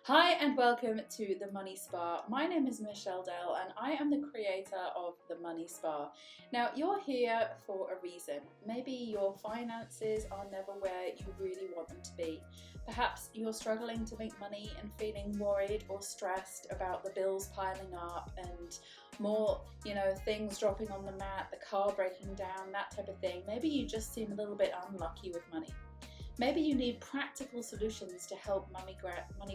Hi and welcome to the Money Spa. My name is Michelle Dell and I am the creator of the Money Spa. Now you're here for a reason. Maybe your finances are never where you really want them to be. Perhaps you're struggling to make money and feeling worried or stressed about the bills piling up and more, things dropping on the mat, the car breaking down, that type of thing. Maybe you just seem a little bit unlucky with money. Maybe you need practical solutions to help money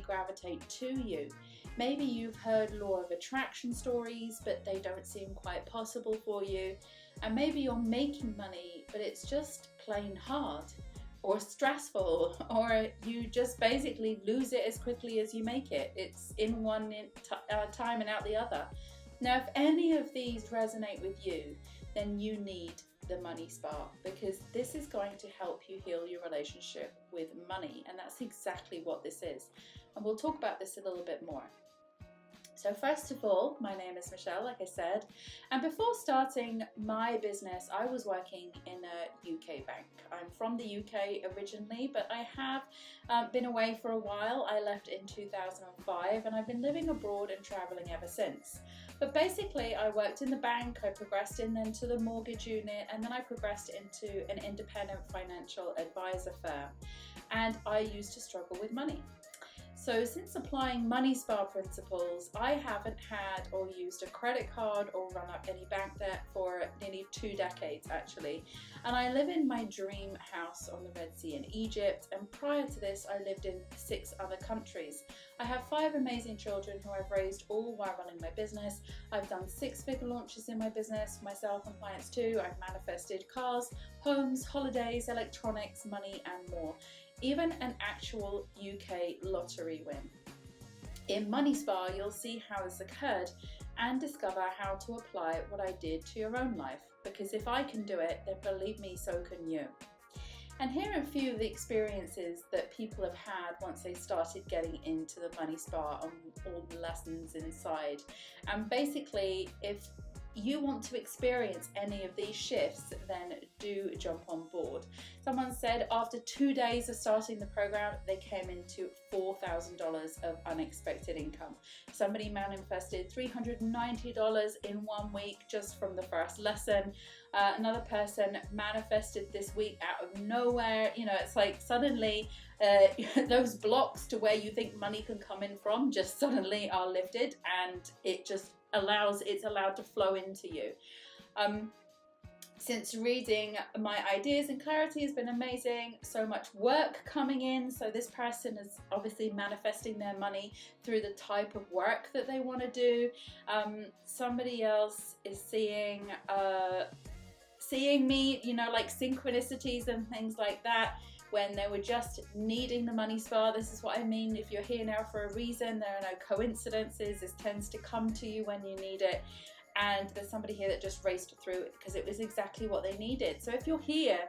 gravitate to you. Maybe you've heard law of attraction stories, but they don't seem quite possible for you. And maybe you're making money, but it's just plain hard or stressful, or you just basically lose it as quickly as you make it. It's in one time and out the other. Now, if any of these resonate with you, then you need the Money Spa, because this is going to help you heal your relationship with money, and that's exactly what this is. And we'll talk about this a little bit more. So first of all, my name is Michelle, like I said, and before starting my business, I was working in a UK bank. I'm from the UK originally, but I have been away for a while. I left in 2005 and I've been living abroad and traveling ever since. But basically, I worked in the bank, I progressed into the mortgage unit, and then I progressed into an independent financial advisor firm. And I used to struggle with money. So since applying Money Spa principles, I haven't had or used a credit card or run up any bank debt for nearly 2 decades actually. And I live in my dream house on the Red Sea in Egypt, and prior to this I lived in 6 other countries. I have 5 amazing children who I've raised all while running my business. I've done 6-figure launches in my business, myself and clients too. I've manifested cars, homes, holidays, electronics, money and more. Even an actual UK lottery win. In Money Spa, you'll see how this occurred and discover how to apply what I did to your own life. Because if I can do it, then believe me, so can you. And here are a few of the experiences that people have had once they started getting into the Money Spa and all the lessons inside. And basically, if you want to experience any of these shifts, then do jump on board. Someone said after 2 days of starting the program, they came into $4,000 of unexpected income. Somebody manifested $390 in 1 week just from the first lesson. Another person manifested this week out of nowhere. It's like suddenly those blocks to where you think money can come in from just suddenly are lifted, and it's allowed to flow into you. Since reading my ideas and clarity has been amazing, so much work coming in. So this person is obviously manifesting their money through the type of work that they want to do. Somebody else is seeing me, like synchronicities and things like that, when they were just needing the Money Spa. This is what I mean. If you're here now for a reason, there are no coincidences. This tends to come to you when you need it. And there's somebody here that just raced through it because it was exactly what they needed. So if you're here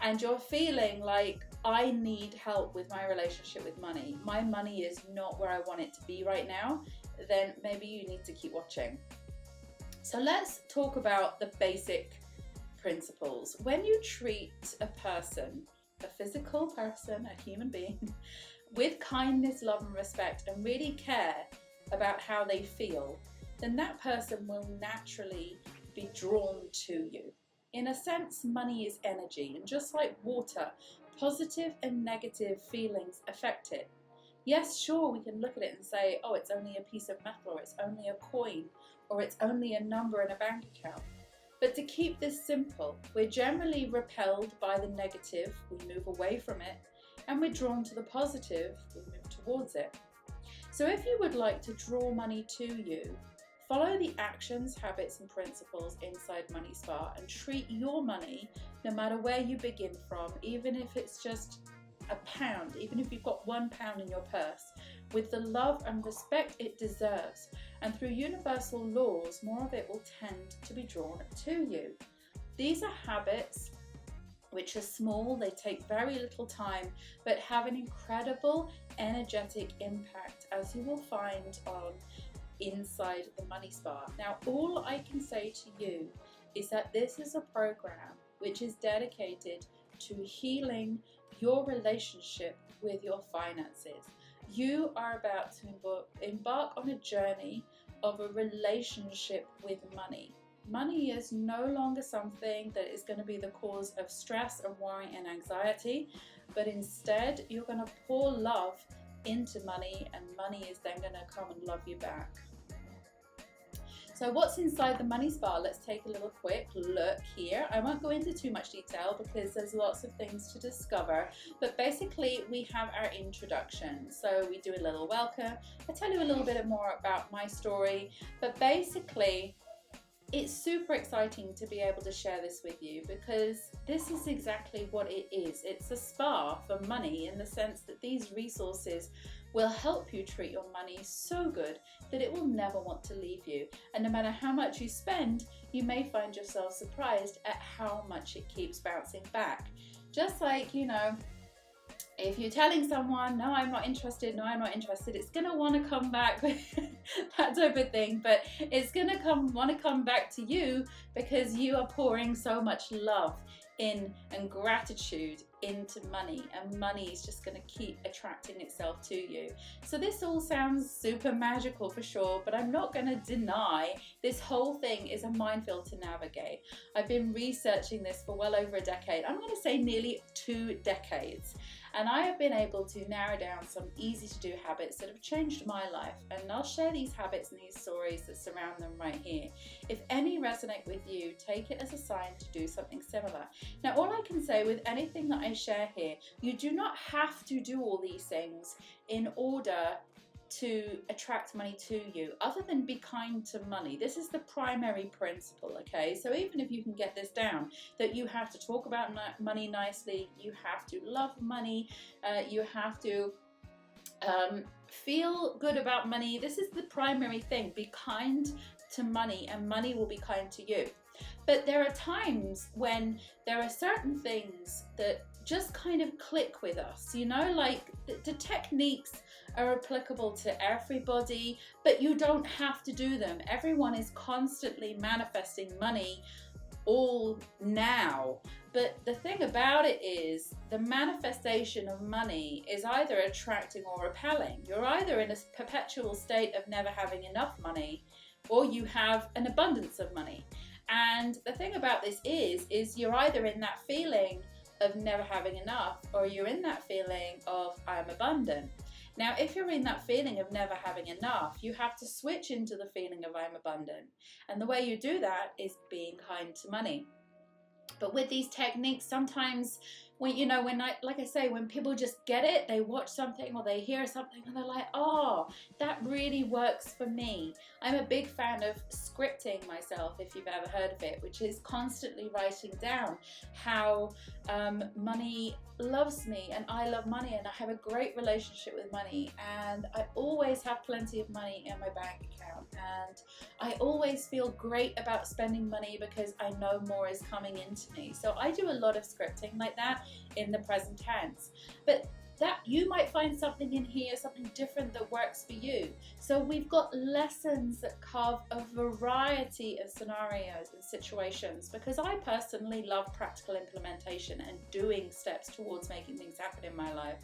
and you're feeling like, I need help with my relationship with money, my money is not where I want it to be right now, then maybe you need to keep watching. So let's talk about the basic principles. When you treat a person, a physical person, a human being, with kindness, love and respect, and really care about how they feel, then that person will naturally be drawn to you. In a sense, money is energy, and just like water, positive and negative feelings affect it. Yes, sure, we can look at it and say, oh, it's only a piece of metal, or it's only a coin, or it's only a number in a bank account. But to keep this simple, we're generally repelled by the negative, we move away from it, and we're drawn to the positive, we move towards it. So if you would like to draw money to you, follow the actions, habits and principles inside Money Spa and treat your money, no matter where you begin from, even if it's just £1, even if you've got £1 in your purse, with the love and respect it deserves. And through universal laws, more of it will tend to be drawn to you. These are habits which are small, they take very little time, but have an incredible energetic impact, as you will find on inside the Money Spa. Now, all I can say to you is that this is a program which is dedicated to healing your relationship with your finances. You are about to embark on a journey of a relationship with money. Money is no longer something that is going to be the cause of stress and worry and anxiety, but instead you're going to pour love into money, and money is then going to come and love you back. So what's inside the Money Spa? Let's take a little quick look here. I won't go into too much detail because there's lots of things to discover, but basically we have our introduction. So we do a little welcome. I tell you a little bit more about my story, but basically it's super exciting to be able to share this with you, because this is exactly what it is. It's a spa for money, in the sense that these resources will help you treat your money so good that it will never want to leave you. And no matter how much you spend, you may find yourself surprised at how much it keeps bouncing back. Just like, you know, if you're telling someone, no, I'm not interested, no, I'm not interested, it's going to want to come back, that type of thing, but it's going to want to come back to you because you are pouring so much love in and gratitude into money, and money is just going to keep attracting itself to you. So this all sounds super magical for sure, but I'm not going to deny this whole thing is a minefield to navigate. I've been researching this for well over a decade. I'm going to say nearly 2 decades. And I have been able to narrow down some easy to do habits that have changed my life. And I'll share these habits and these stories that surround them right here. If any resonate with you, take it as a sign to do something similar. Now, all I can say with anything that I share here, you do not have to do all these things in order to attract money to you, other than be kind to money. This is the primary principle, okay? So even if you can get this down, that you have to talk about money nicely, you have to love money, you have to feel good about money. This is the primary thing. Be kind to money, and money will be kind to you. But there are times when there are certain things that just kind of click with us, you know, like the techniques are applicable to everybody, but you don't have to do them. Everyone is constantly manifesting money all now. But the thing about it is, the manifestation of money is either attracting or repelling. You're either in a perpetual state of never having enough money, or you have an abundance of money. And the thing about this is you're either in that feeling of never having enough, or you're in that feeling of I'm abundant. Now, if you're in that feeling of never having enough, you have to switch into the feeling of I'm abundant. And the way you do that is being kind to money. But with these techniques, sometimes when people just get it, they watch something or they hear something and they're like, oh, that really works for me. I'm a big fan of scripting myself, if you've ever heard of it, which is constantly writing down how money loves me and I love money, and I have a great relationship with money, and I always have plenty of money in my bank account, and I always feel great about spending money because I know more is coming into me. So I do a lot of scripting like that in the present tense. But that you might find something in here, something different that works for you. So we've got lessons that cover a variety of scenarios and situations, because I personally love practical implementation and doing steps towards making things happen in my life.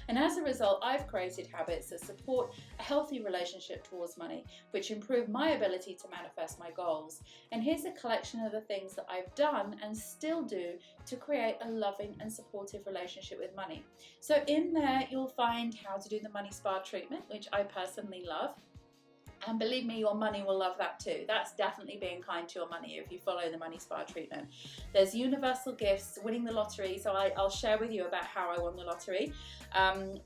And as a result, I've created habits that support a healthy relationship towards money, which improve my ability to manifest my goals. And here's a collection of the things that I've done and still do to create a loving and supportive relationship with money. So in there, you'll find how to do the Money Spa treatment, which I personally love. And believe me, your money will love that too. That's definitely being kind to your money if you follow the Money Spa treatment. There's universal gifts, winning the lottery. So I'll share with you about how I won the lottery.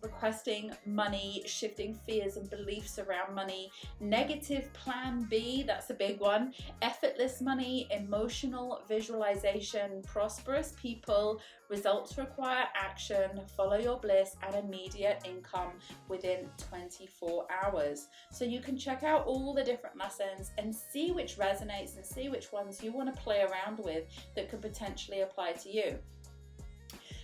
Requesting money, shifting fears and beliefs around money. Negative plan B, that's a big one. Effortless money, emotional visualization, prosperous people, results require action, follow your bliss, and immediate income within 24 hours. So you can check out all the different lessons and see which resonates and see which ones you want to play around with that could potentially apply to you.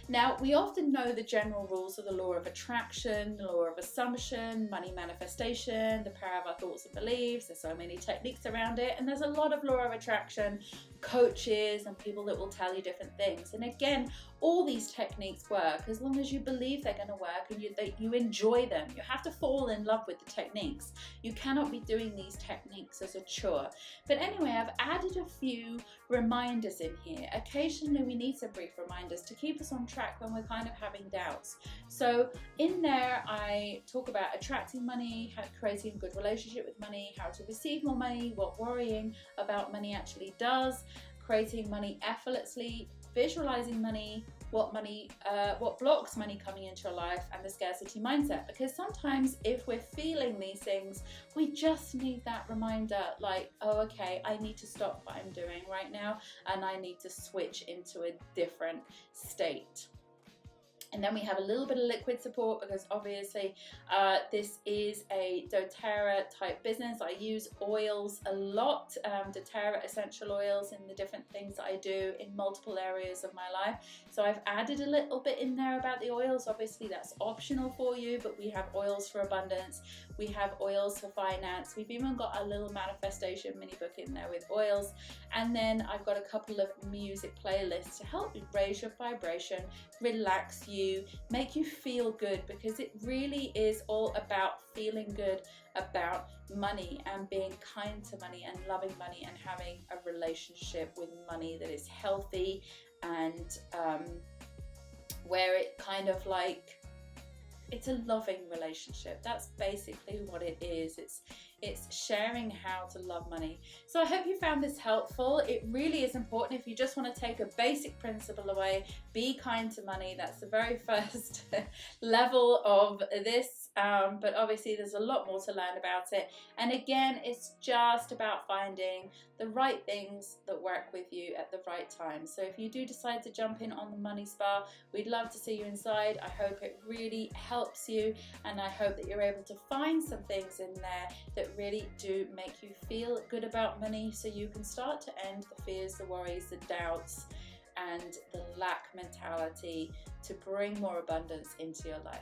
Now, we often know the general rules of the law of attraction, the law of assumption, money manifestation, the power of our thoughts and beliefs. There's so many techniques around it, and there's a lot of law of attraction coaches and people that will tell you different things. And again, all these techniques work as long as you believe they're going to work and you enjoy them. You have to fall in love with the techniques. You cannot be doing these techniques as a chore. But anyway, I've added a few reminders in here. Occasionally we need some brief reminders to keep us on track when we're kind of having doubts. So in there I talk about attracting money, how creating a good relationship with money, how to receive more money, what worrying about money actually does, creating money effortlessly, visualizing money, what blocks money coming into your life, and the scarcity mindset. Because sometimes if we're feeling these things, we just need that reminder, like, oh, okay, I need to stop what I'm doing right now and I need to switch into a different state. And then we have a little bit of liquid support because obviously this is a doTERRA type business. I use oils a lot, doTERRA essential oils in the different things that I do in multiple areas of my life. So I've added a little bit in there about the oils. Obviously that's optional for you, but we have oils for abundance. We have oils for finance. We've even got a little manifestation mini book in there with oils. And then I've got a couple of music playlists to help you raise your vibration, relax you, make you feel good, because it really is all about feeling good about money and being kind to money and loving money and having a relationship with money that is healthy and where it kind of like, it's a loving relationship. That's basically what it is. It's sharing how to love money. So I hope you found this helpful. It really is important if you just want to take a basic principle away, be kind to money. That's the very first level of this. But obviously there's a lot more to learn about it. And again, it's just about finding the right things that work with you at the right time. So if you do decide to jump in on the Money Spa, we'd love to see you inside. I hope it really helps you, and I hope that you're able to find some things in there that really do make you feel good about money, so you can start to end the fears, the worries, the doubts, and the lack mentality to bring more abundance into your life.